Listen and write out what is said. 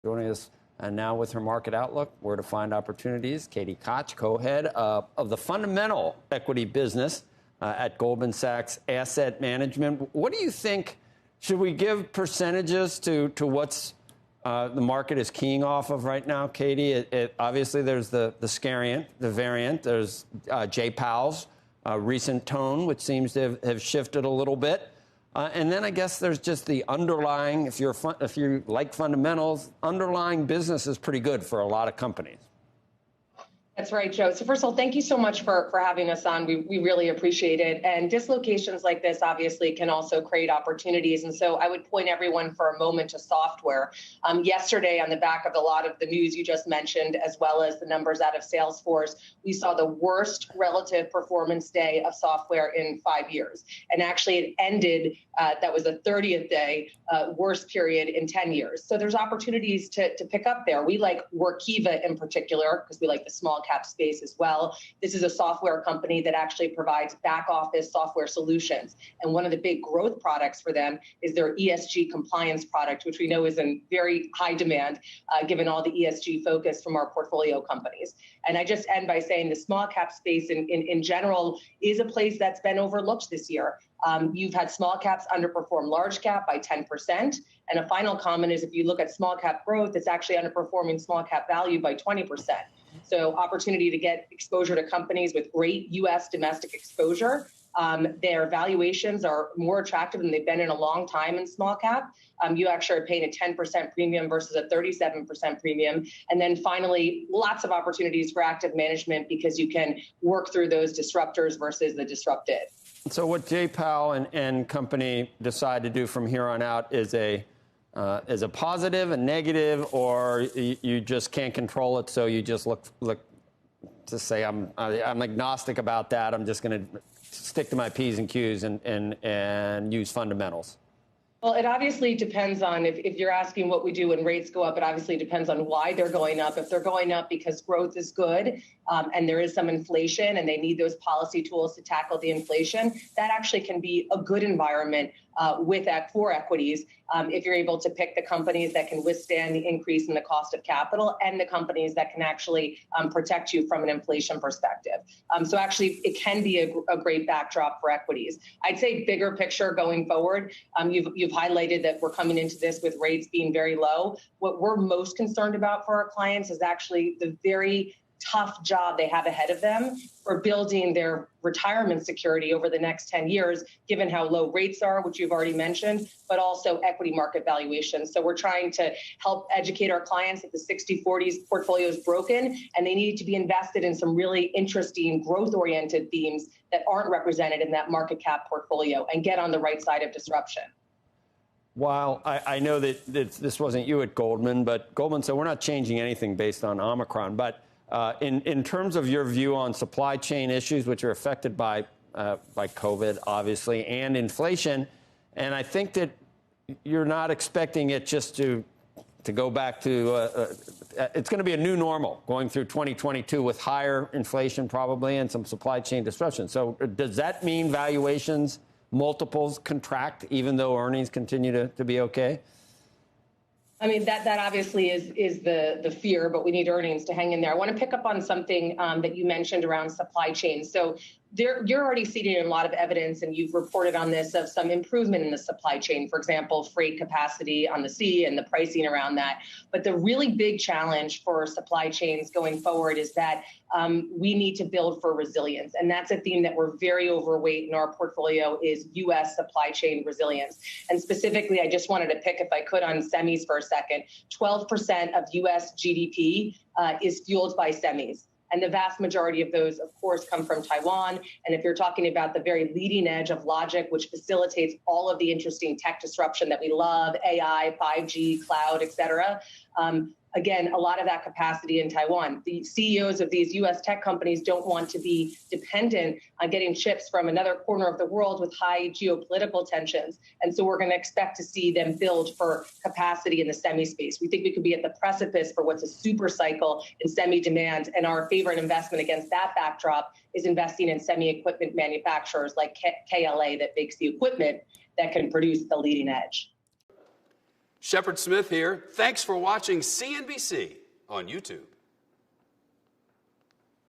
Joining us now with her market outlook, where to find opportunities. Katie Koch, co-head of the fundamental equity business at Goldman Sachs Asset Management. What do you think? Should we give percentages to what's the market is keying off of right now, Katie? Obviously, there's the variant. There's Jay Powell's recent tone, which seems to have shifted a little bit. And then I guess there's just the underlying, if you like fundamentals, underlying business is pretty good for a lot of companies. That's right, Joe. So first of all, thank you so much for having us on. We really appreciate it. And dislocations like this obviously can also create opportunities. And so I would point everyone for a moment to software. Yesterday, on the back of a lot of the news you just mentioned, as well as the numbers out of Salesforce, we saw the worst relative performance day of software in 5 years. And actually it ended, that was the 30th day, worst period in 10 years. So there's opportunities to pick up there. We like Workiva in particular, because we like the small cap space as well. This is a software company that actually provides back office software solutions. And one of the big growth products for them is their ESG compliance product, which we know is in very high demand, given all the ESG focus from our portfolio companies. And I just end by saying the small cap space in general is a place that's been overlooked this year. You've had small caps underperform large cap by 10%. And a final comment is if you look at small cap growth, it's actually underperforming small cap value by 20%. So opportunity to get exposure to companies with great U.S. domestic exposure. Their valuations are more attractive than they've been in a long time in small cap. You actually are paying a 10% premium versus a 37% premium. And then finally, lots of opportunities for active management because you can work through those disruptors versus the disrupted. So what Jay Powell and company decide to do from here on out is a positive, a negative, or you just can't control it, so you just look to say I'm agnostic about that. I'm just going to stick to my P's and Q's and use fundamentals. Well, it obviously depends on if you're asking what we do when rates go up, it obviously depends on why they're going up. If they're going up because growth is good and there is some inflation and they need those policy tools to tackle the inflation, that actually can be a good environment for equities if you're able to pick the companies that can withstand the increase in the cost of capital and the companies that can actually protect you from an inflation perspective. So actually, it can be a great backdrop for equities. I'd say bigger picture going forward, you've highlighted that we're coming into this with rates being very low. What we're most concerned about for our clients is actually the very tough job they have ahead of them for building their retirement security over the next 10 years, given how low rates are, which you've already mentioned, but also equity market valuations. So we're trying to help educate our clients that the 60-40 portfolio is broken and they need to be invested in some really interesting growth-oriented themes that aren't represented in that market cap portfolio and get on the right side of disruption. While I know that this wasn't you at Goldman, but Goldman said we're not changing anything based on Omicron, but in terms of your view on supply chain issues, which are affected by COVID, obviously, and inflation, and I think that you're not expecting it just to go back to, it's going to be a new normal going through 2022 with higher inflation probably and some supply chain disruption. So does that mean valuations, multiples contract even though earnings continue to be okay? I mean, that obviously is the fear, but we need earnings to hang in there. I want to pick up on something that you mentioned around supply chain. So you're already seeing a lot of evidence, and you've reported on this, of some improvement in the supply chain. For example, freight capacity on the sea and the pricing around that. But the really big challenge for supply chains going forward is that we need to build for resilience. And that's a theme that we're very overweight in our portfolio is U.S. supply chain resilience. And specifically, I just wanted to pick, if I could, on semis for a second. 12% of U.S. GDP is fueled by semis. And the vast majority of those, of course, come from Taiwan. And if you're talking about the very leading edge of logic, which facilitates all of the interesting tech disruption that we love, AI, 5G, cloud, et cetera, again, a lot of that capacity in Taiwan. The CEOs of these U.S. tech companies don't want to be dependent on getting chips from another corner of the world with high geopolitical tensions. And so we're going to expect to see them build for capacity in the semi space. We think we could be at the precipice for what's a super cycle in semi demand. And our favorite investment against that backdrop is investing in semi equipment manufacturers like KLA that makes the equipment that can produce the leading edge. Shepard Smith here. Thanks for watching CNBC on YouTube.